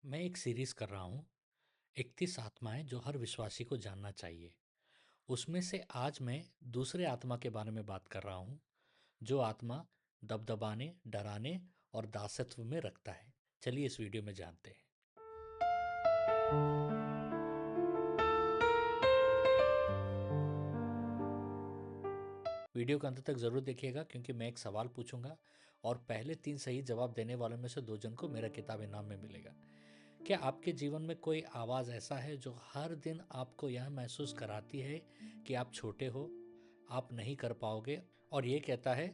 मैं एक सीरीज कर रहा हूँ 31 आत्माएं जो हर विश्वासी को जानना चाहिए। उसमें से आज मैं दूसरे आत्मा के बारे में बात कर रहा हूँ जो आत्मा दबदबाने, डराने और दासत्व में रखता है। चलिए इस वीडियो में जानते हैं। वीडियो को अंत तक ज़रूर देखिएगा क्योंकि मैं एक सवाल पूछूंगा और पहले 3 सही जवाब देने वालों में से 2 जन को मेरा किताब इनाम में मिलेगा। क्या आपके जीवन में कोई आवाज़ ऐसा है जो हर दिन आपको यह महसूस कराती है कि आप छोटे हो, आप नहीं कर पाओगे और ये कहता है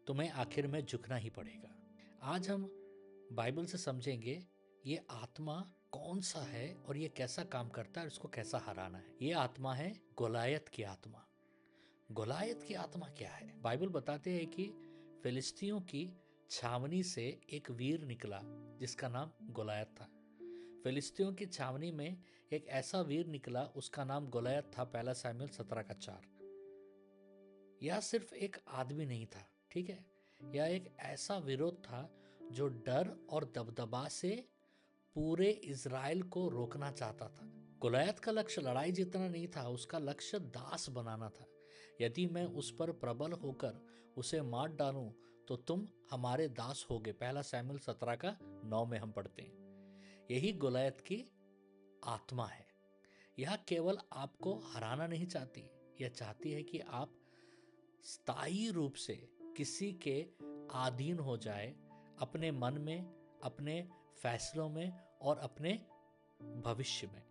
तुम्हें आखिर में झुकना ही पड़ेगा। आज हम बाइबल से समझेंगे ये आत्मा कौन सा है और ये कैसा काम करता है और इसको कैसा हराना है। ये आत्मा है गोलायत की आत्मा। गोलायत की आत्मा क्या है? बाइबल बताते हैं कि फिलिस्तियों की छावनी से एक वीर निकला जिसका नाम गोलायत था। फिलिस्तियों की छावनी में एक ऐसा वीर निकला, उसका नाम गोलायत था। पहला शमूएल 17:4। यह सिर्फ एक आदमी नहीं था, ठीक है, यह एक ऐसा विरोध था जो डर और दबदबा से पूरे इज़राइल को रोकना चाहता था। गोलायत का लक्ष्य लड़ाई जीतना नहीं था, उसका लक्ष्य दास बनाना था। यदि मैं उस पर प्रबल होकर उसे मार डालूं तो तुम हमारे दास होगे। पहला शमूएल 17:9 में हम पढ़ते हैं। यही गोलायत की आत्मा है। यह केवल आपको हराना नहीं चाहती, यह चाहती है कि आप स्थायी रूप से किसी के अधीन हो जाए, अपने मन में, अपने फैसलों में और अपने भविष्य में।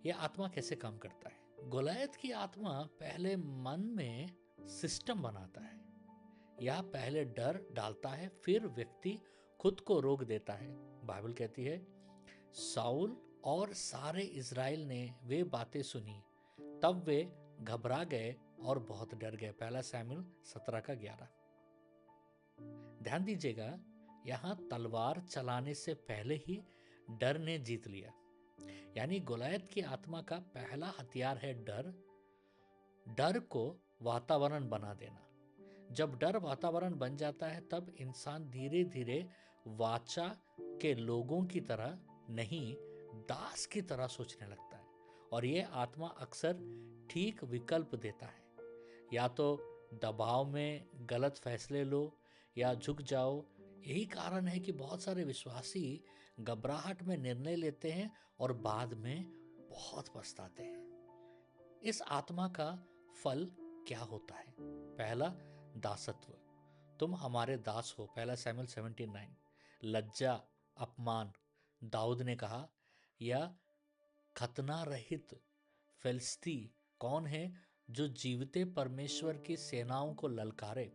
यह आत्मा कैसे काम करता है? गोलायत की आत्मा पहले मन में सिस्टम बनाता है। यह पहले डर डालता है, फिर व्यक्ति खुद को रोक देता है। बाइबल कहती है साउल और सारे इज़राइल ने वे बातें सुनी, तब वे घबरा गए और बहुत डर गए। पहला शमूएल 17:11। ध्यान दीजिएगा, यहां तलवार चलाने से पहले ही डर ने जीत लिया। यानी गोलायत की आत्मा का पहला हथियार है डर। डर को वातावरण बना देना। जब डर वातावरण बन जाता है तब इंसान धीरे धीरे वाचा के लोगों की तरह नहीं, दास की तरह सोचने लगता है। और यह आत्मा अक्सर ठीक विकल्प देता है, या तो दबाव में गलत फैसले लो या झुक जाओ। यही कारण है कि बहुत सारे विश्वासी घबराहट में निर्णय लेते हैं और बाद में बहुत पछताते हैं। इस आत्मा का फल क्या होता है? पहला, दासत्व। तुम हमारे दास हो। पहला शमूएल 17:9। लज्जा, अपमान। दाऊद ने कहा यह खतना रहित फिलिस्ती कौन है जो जीवते परमेश्वर की सेनाओं को ललकारे।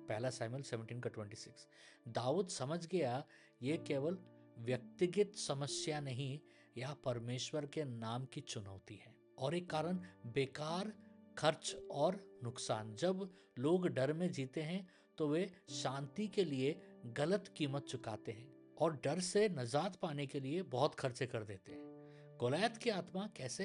पहला शमूएल 17:26। दाऊद समझ गया ये केवल व्यक्तिगत समस्या नहीं, यह परमेश्वर के नाम की चुनौती है। और एक कारण, बेकार खर्च और नुकसान। जब लोग डर में जीते हैं तो वे शांति के लिए गलत कीमत चुकाते हैं और डर से निजात पाने के लिए बहुत खर्चे कर देते हैं। गोलायत की आत्मा कैसे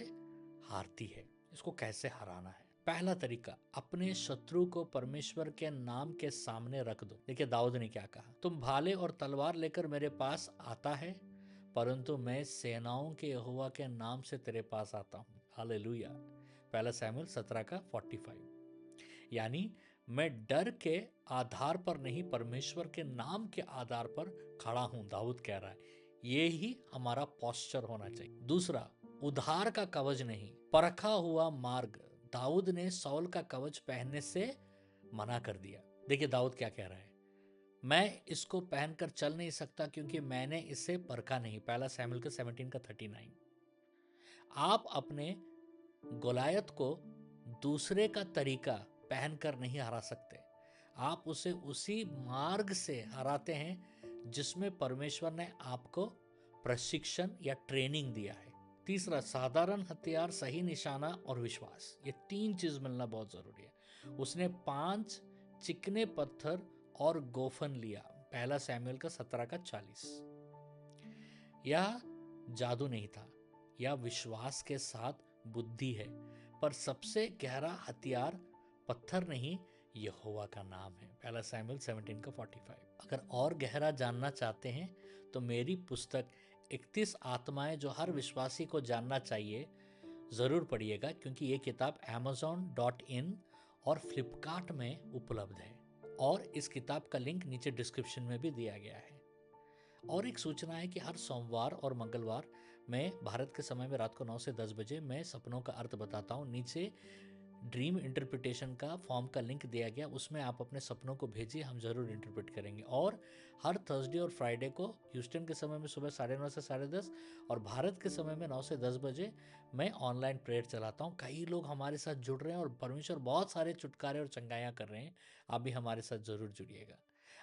हारती है, इसको कैसे हराना है? पहला तरीका, अपने शत्रु को परमेश्वर के नाम के सामने रख दो। देखिए दाऊद ने क्या कहा, तुम भाले और तलवार लेकर मेरे पास आता है, परंतु मैं सेनाओं के यहोवा के नाम से तेरे पास आता हूँ। हालेलुया। पहला शमूएल 17:45। यानी मैं डर के आधार पर नहीं, परमेश्वर के नाम के आधार पर खड़ा हूं, दाऊद कह रहा है। ये ही हमारा पोस्चर होना चाहिए। दूसरा, उधार का कवच नहीं, परखा हुआ मार्ग। दाऊद ने सौल का कवच पहनने से मना कर दिया। देखिए दाऊद क्या कह रहा है, मैं इसको पहनकर चल नहीं सकता क्योंकि मैंने इसे परखा नहीं। पहला शमूएल 17:39। आप अपने गोलायत को दूसरे का तरीका पहनकर नहीं हरा सकते। आप उसे उसी मार्ग से हराते हैं जिसमें परमेश्वर ने आपको प्रशिक्षण या ट्रेनिंग दिया है। तीसरा, साधारण हथियार, सही निशाना और विश्वास। ये 3 चीज मिलना बहुत जरूरी है। उसने 5 चिकने पत्थर और गोफन लिया। पहला शमूएल 17:40। यह जादू नहीं था, यह विश्वास के साथ बुद्धि है। पर सबसे गहरा हथियार पत्थर नहीं, यहोवा का नाम है। पहला शमूएल 17:45। अगर और गहरा जानना चाहते हैं तो मेरी पुस्तक 31 आत्माएं जो हर विश्वासी को जानना चाहिए, ज़रूर पढ़िएगा, क्योंकि ये किताब amazon.in और फ्लिपकार्ट में उपलब्ध है। और इस किताब का लिंक नीचे डिस्क्रिप्शन में भी दिया गया है। और एक सूचना है कि हर सोमवार और मंगलवार मैं भारत के समय में रात को 9 से 10 बजे मैं सपनों का अर्थ बताता हूँ। नीचे ड्रीम इंटरप्रिटेशन का फॉर्म का लिंक दिया गया, उसमें आप अपने सपनों को भेजिए, हम ज़रूर इंटरप्रेट करेंगे। और हर थर्सडे और फ्राइडे को ह्यूस्टन के समय में सुबह 9:30 से 10:30 और भारत के समय में 9 से 10 बजे मैं ऑनलाइन प्रेयर चलाता हूँ। कई लोग हमारे साथ जुड़ रहे हैं और परमेश्वर बहुत सारे छुटकारे और चंगाइयाँ कर रहे हैं। आप भी हमारे साथ ज़रूर जुड़िएगा।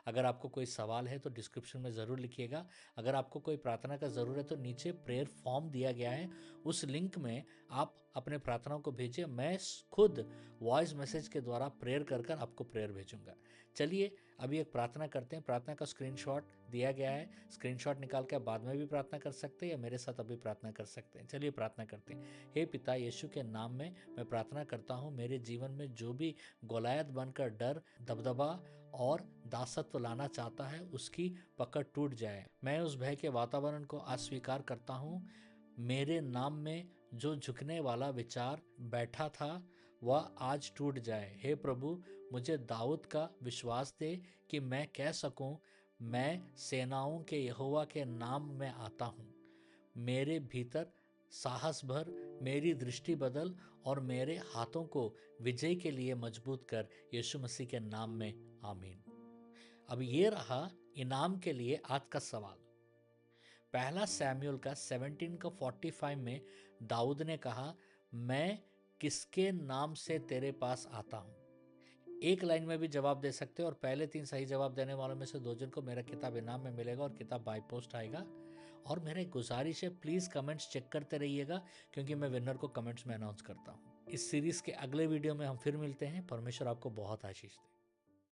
अगर आपको कोई सवाल है तो डिस्क्रिप्शन में ज़रूर लिखिएगा। अगर आपको कोई प्रार्थना का ज़रूरत है तो नीचे प्रेयर फॉर्म दिया गया है, उस लिंक में आप अपने प्रार्थनाओं को भेजिए। मैं खुद वॉइस मैसेज के द्वारा प्रेयर कर कर आपको प्रेयर भेजूंगा। चलिए अभी एक प्रार्थना करते हैं। प्रार्थना का स्क्रीनशॉट दिया गया है, स्क्रीनशॉट निकाल के आप बाद में भी प्रार्थना कर सकते हैं या मेरे साथ अभी प्रार्थना कर सकते हैं। चलिए प्रार्थना करते हैं। हे पिता, यीशु के नाम में मैं प्रार्थना करता हूँ, मेरे जीवन में जो भी गोलायत बनकर डर, दबदबा और दासत्व लाना चाहता है, उसकी पकड़ टूट जाए। मैं उस भय के वातावरण को अस्वीकार करता हूँ। मेरे नाम में जो झुकने वाला विचार बैठा था वह आज टूट जाए। हे प्रभु, मुझे दाऊद का विश्वास दे कि मैं कह सकूं, मैं सेनाओं के यहोवा के नाम में आता हूँ। मेरे भीतर साहस भर, मेरी दृष्टि बदल और मेरे हाथों को विजय के लिए मजबूत कर, यीशु मसीह के नाम में, आमीन। अब ये रहा इनाम के लिए आज का सवाल। पहला सैमुअल का 17:45 में दाऊद ने कहा, मैं किसके नाम से तेरे पास आता हूँ। एक लाइन में भी जवाब दे सकते हो और पहले 3 सही जवाब देने वालों में से 2 जन को मेरा किताब इनाम में मिलेगा और किताब बाय पोस्ट आएगा। और मेरा एक गुजारिश है, प्लीज़ कमेंट्स चेक करते रहिएगा, क्योंकि मैं विनर को कमेंट्स में अनाउंस करता हूँ। इस सीरीज़ के अगले वीडियो में हम फिर मिलते हैं। परमेश्वर आपको बहुत आशीष दे।